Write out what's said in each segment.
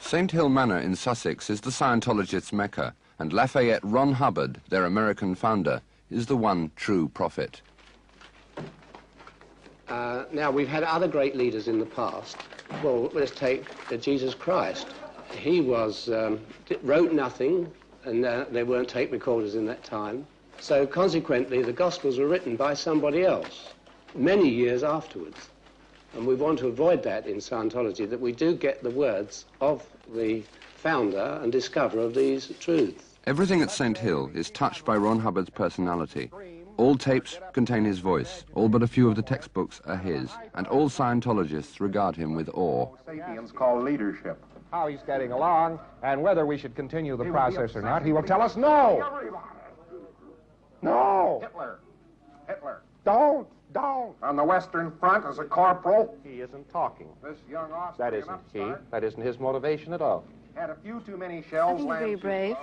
St. Hill Manor in Sussex is the Scientologists' Mecca, and Lafayette Ron Hubbard, their American founder, is the one true prophet. Now, we've had other great leaders in the past. Well, let's take Jesus Christ. He wrote nothing, and there weren't tape recorders in that time. So consequently, the Gospels were written by somebody else many years afterwards. And we want to avoid that in Scientology, that we do get the words of the founder and discoverer of these truths. Everything at St. Hill is touched by Ron Hubbard's personality. All tapes contain his voice, all but a few of the textbooks are his, and all Scientologists regard him with awe. Sapiens call leadership. How he's getting along, and whether we should continue the process or not, he will tell us no. No. Hitler. Don't. On the Western Front as a corporal. He isn't talking. This young Austrian That isn't he. That isn't his motivation at all. Had a few too many I shells think he's very land brave.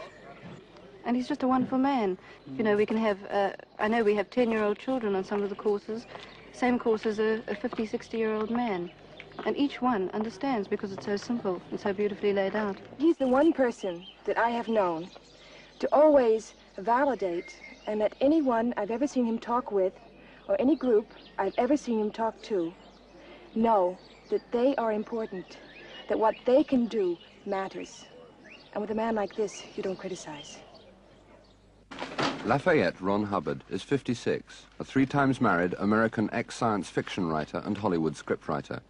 And he's just a wonderful man. You know, we can have, I know we have 10-year-old children on some of the courses, same course as a 50, 60-year-old man. And each one understands because it's so simple and so beautifully laid out. He's the one person that I have known to always validate and let anyone I've ever seen him talk with or any group I've ever seen him talk to know that they are important, that what they can do matters. And with a man like this, you don't criticize. Lafayette Ron Hubbard is 56, a 3 times married American ex-science fiction writer and Hollywood scriptwriter.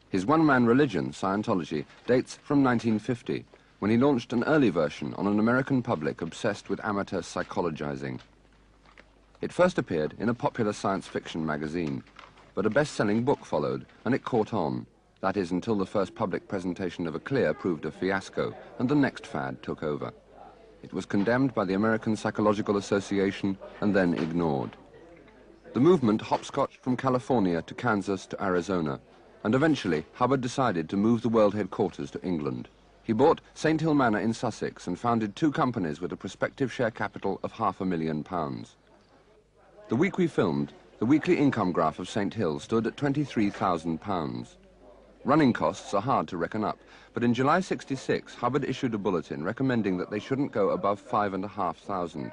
His one-man religion, Scientology, dates from 1950, when he launched an early version on an American public obsessed with amateur psychologizing. It first appeared in a popular science fiction magazine, but a best-selling book followed, and it caught on. That is, until the first public presentation of a clear proved a fiasco, and the next fad took over. It was condemned by the American Psychological Association and then ignored. The movement hopscotched from California to Kansas to Arizona, and eventually Hubbard decided to move the world headquarters to England. He bought St. Hill Manor in Sussex and founded 2 companies with a prospective share capital of £500,000. The week we filmed, the weekly income graph of St. Hill stood at £23,000. Running costs are hard to reckon up, but in July '66, Hubbard issued a bulletin recommending that they shouldn't go above £5,500.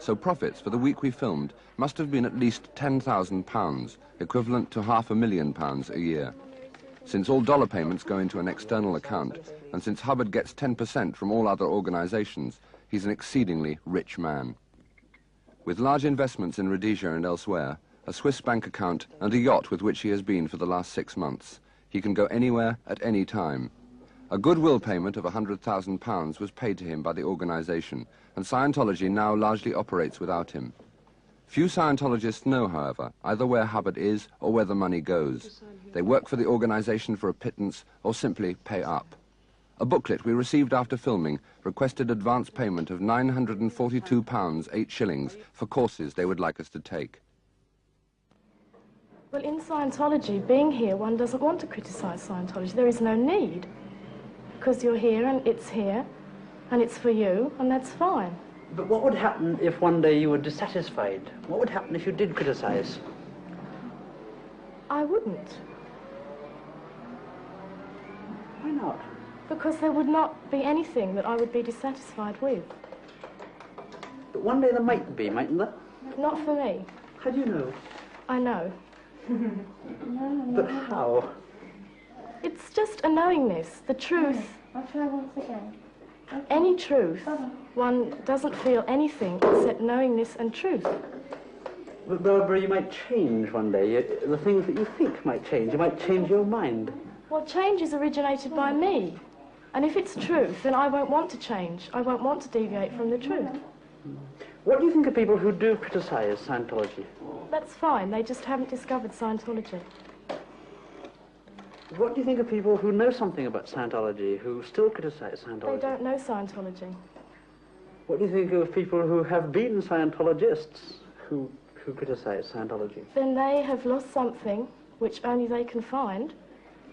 So profits for the week we filmed must have been at least £10,000, equivalent to £500,000 a year. Since all dollar payments go into an external account, and since Hubbard gets 10% from all other organizations, he's an exceedingly rich man. With large investments in Rhodesia and elsewhere, a Swiss bank account and a yacht with which he has been for the last 6 months, he can go anywhere at any time. A goodwill payment of £100,000 was paid to him by the organization, and Scientology now largely operates without him. Few Scientologists know, however, either where Hubbard is or where the money goes. They work for the organization for a pittance or simply pay up. A booklet we received after filming requested advance payment of £942, 8 shillings, for courses they would like us to take. Well, in Scientology, being here, one doesn't want to criticize Scientology. There is no need, because you're here and it's for you, and that's fine. But what would happen if one day you were dissatisfied? What would happen if you did criticize? I wouldn't. Why not? Because there would not be anything that I would be dissatisfied with. But one day there might be, mightn't there? Not for me. How do you know? I know. But how? It's just a knowingness, the truth. I'll try once again. Okay. Any truth. One doesn't feel anything except knowingness and truth. But Barbara, you might change one day. The things that you think might change. You might change your mind. Well, change is originated by me. And if it's truth, then I won't want to change. I won't want to deviate from the truth. What do you think of people who do criticize Scientology? That's fine. They just haven't discovered Scientology. What do you think of people who know something about Scientology, who still criticize Scientology? They don't know Scientology. What do you think of people who have been Scientologists, who criticize Scientology? Then they have lost something which only they can find,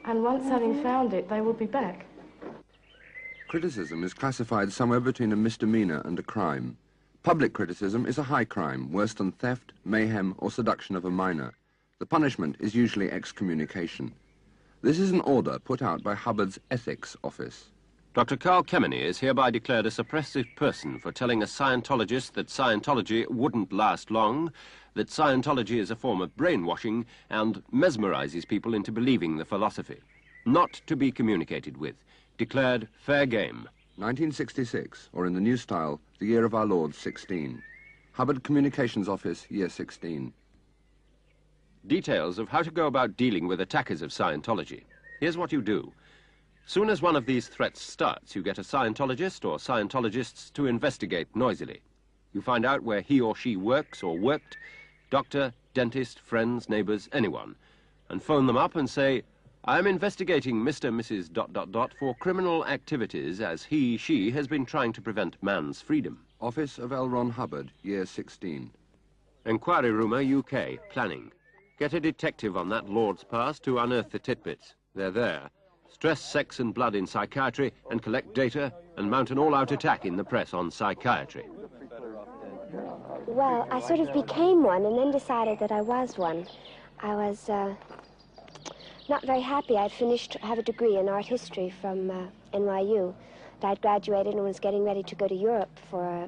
and once having found it, they will be back. Criticism is classified somewhere between a misdemeanor and a crime. Public criticism is a high crime, worse than theft, mayhem, or seduction of a minor. The punishment is usually excommunication. This is an order put out by Hubbard's ethics office. Dr. Carl Kemeny is hereby declared a suppressive person for telling a Scientologist that Scientology wouldn't last long, that Scientology is a form of brainwashing and mesmerizes people into believing the philosophy. Not to be communicated with. Declared fair game. 1966, or in the new style, the year of our Lord 16. Hubbard Communications Office, year 16. Details of how to go about dealing with attackers of Scientology. Here's what you do. Soon as one of these threats starts, you get a Scientologist or Scientologists to investigate noisily. You find out where he or she works or worked, doctor, dentist, friends, neighbors, anyone, and phone them up and say, I am investigating Mr. Mrs. ... for criminal activities as she has been trying to prevent man's freedom. Office of L. Ron Hubbard, year 16. Enquiry Roomer, UK, planning. Get a detective on that Lord's past to unearth the titbits. They're there. Stress sex and blood in psychiatry and collect data and mount an all-out attack in the press on psychiatry. Well, I sort of became one and then decided that I was one. I was not very happy. I'd have a degree in art history from NYU. I'd graduated and was getting ready to go to Europe for,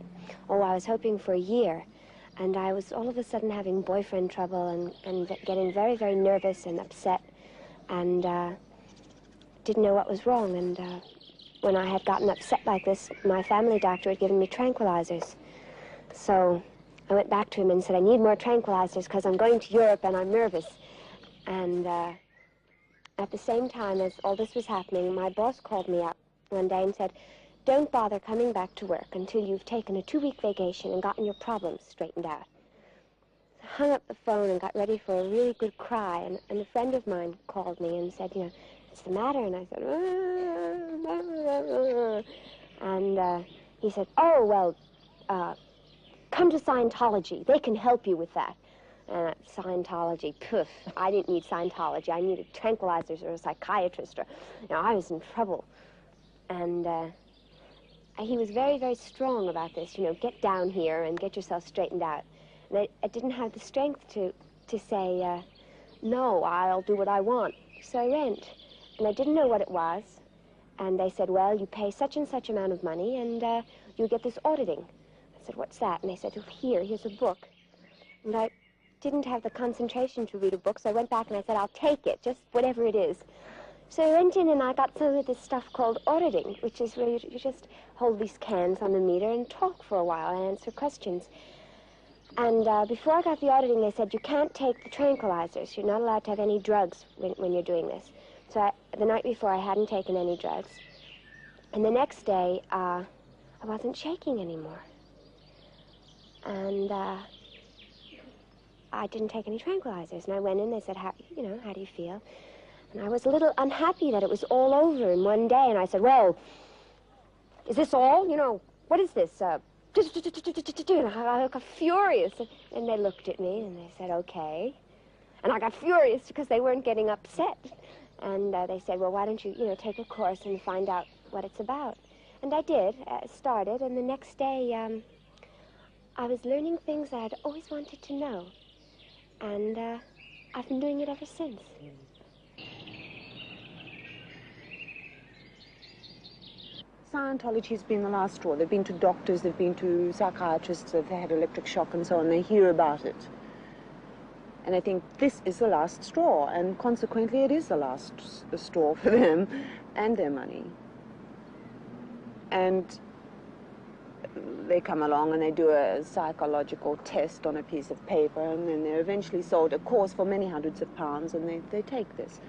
I was hoping for a year. And I was all of a sudden having boyfriend trouble and getting very, very nervous and upset and didn't know what was wrong. And when I had gotten upset like this, my family doctor had given me tranquilizers. So I went back to him and said, I need more tranquilizers because I'm going to Europe and I'm nervous. And at the same time as all this was happening, my boss called me up one day and said, don't bother coming back to work until you've taken a 2-week vacation and gotten your problems straightened out. So I hung up the phone and got ready for a really good cry, and a friend of mine called me and said, what's the matter? And I said, and he said, oh, well, come to Scientology. They can help you with that. Scientology, poof, I didn't need Scientology. I needed tranquilizers or a psychiatrist, or, I was in trouble. And he was very, very strong about this, get down here and get yourself straightened out. And I didn't have the strength to say, no, I'll do what I want. So I went, and I didn't know what it was. And they said, well, you pay such and such amount of money, and you get this auditing. I said, what's that? And they said, oh, here's a book. And I didn't have the concentration to read a book, so I went back and I said, I'll take it, just whatever it is. So I went in and I got some of this stuff called auditing, which is where you just hold these cans on the meter and talk for a while and answer questions. And before I got the auditing, they said, you can't take the tranquilizers. You're not allowed to have any drugs when you're doing this. So the night before, I hadn't taken any drugs. And the next day, I wasn't shaking anymore. And I didn't take any tranquilizers. And I went in, they said, how do you feel? And I was a little unhappy that it was all over in one day. And I said, well, is this all? What is this? And I got furious. And they looked at me and they said, okay. And I got furious because they weren't getting upset. And they said, well, why don't you, take a course and find out what it's about? And I did, started. And the next day, I was learning things that I'd always wanted to know. And I've been doing it ever since. Scientology has been the last straw. They've been to doctors, they've been to psychiatrists, they've had electric shock and so on. They hear about it. And I think this is the last straw, and consequently it is the last straw for them and their money. And they come along and they do a psychological test on a piece of paper, and then they're eventually sold a course for many hundreds of pounds, and they take this.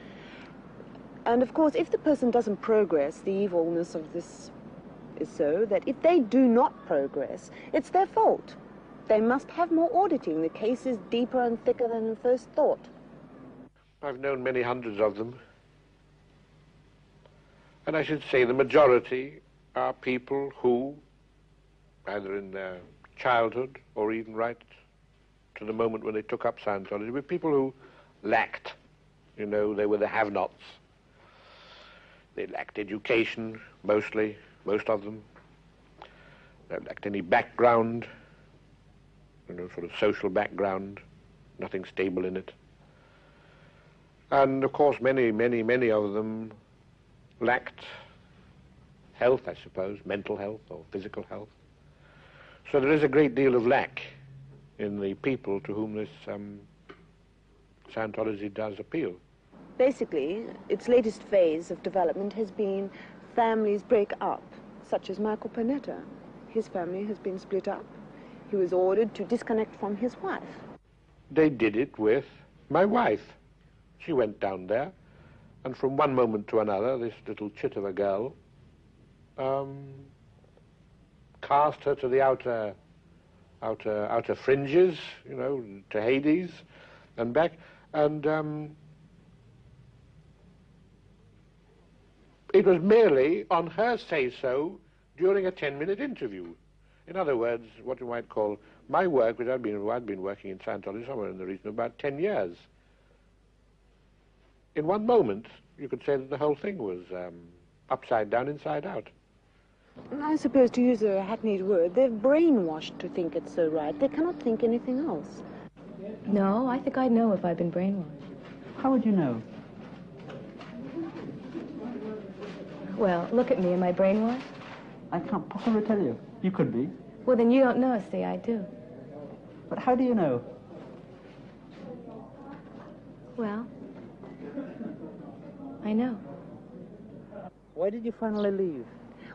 And of course, if the person doesn't progress, the evilness of this is so that if they do not progress, it's their fault. They must have more auditing. The case is deeper and thicker than first thought. I've known many hundreds of them. And I should say the majority are people who, either in their childhood or even right to the moment when they took up Scientology, were people who lacked, they were the have-nots. They lacked education, mostly, most of them. They lacked any background, sort of social background, nothing stable in it. And of course, many, many, many of them lacked health, I suppose, mental health or physical health. So there is a great deal of lack in the people to whom this Scientology does appeal. Basically, its latest phase of development has been families break up, such as Michael Panetta. His family has been split up. He was ordered to disconnect from his wife. They did it with my wife. She went down there, and from one moment to another, this little chit of a girl cast her to the outer fringes, you know, to Hades and back, and it was merely on her say-so during a 10-minute interview. In other words, what you might call my work, which I'd been working in Scientology somewhere in the region of about 10 years. In one moment, you could say that the whole thing was upside down, inside out. I suppose, to use a hackneyed word, they're brainwashed to think it's so right. They cannot think anything else. No, I think I'd know if I'd been brainwashed. How would you know? Well, look at me. Am I brainwashed? I can't possibly tell you. You could be. Well, then you don't know. See, I do. But how do you know? Well, I know. Why did you finally leave?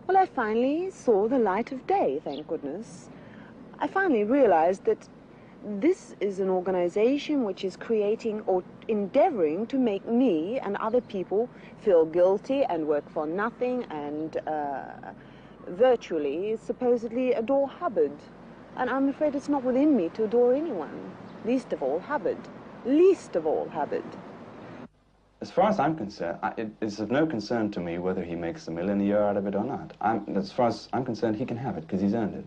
Well, I finally saw the light of day, thank goodness. I finally realized that this is an organization which is creating or endeavoring to make me and other people feel guilty and work for nothing and virtually, supposedly adore Hubbard. And I'm afraid it's not within me to adore anyone, least of all Hubbard. Least of all Hubbard. As far as I'm concerned, it's of no concern to me whether he makes $1 million a year out of it or not. As far as I'm concerned, he can have it because he's earned it.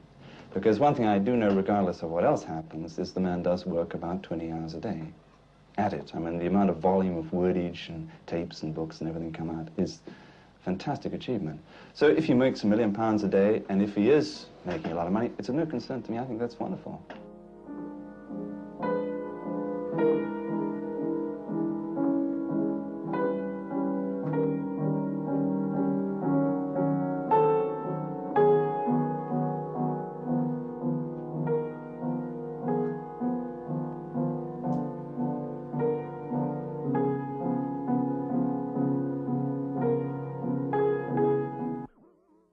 Because one thing I do know, regardless of what else happens, is the man does work about 20 hours a day at it. I mean, the amount of volume of wordage and tapes and books and everything come out is a fantastic achievement. So if he makes £1 million a day, and if he is making a lot of money, it's of no concern to me. I think that's wonderful.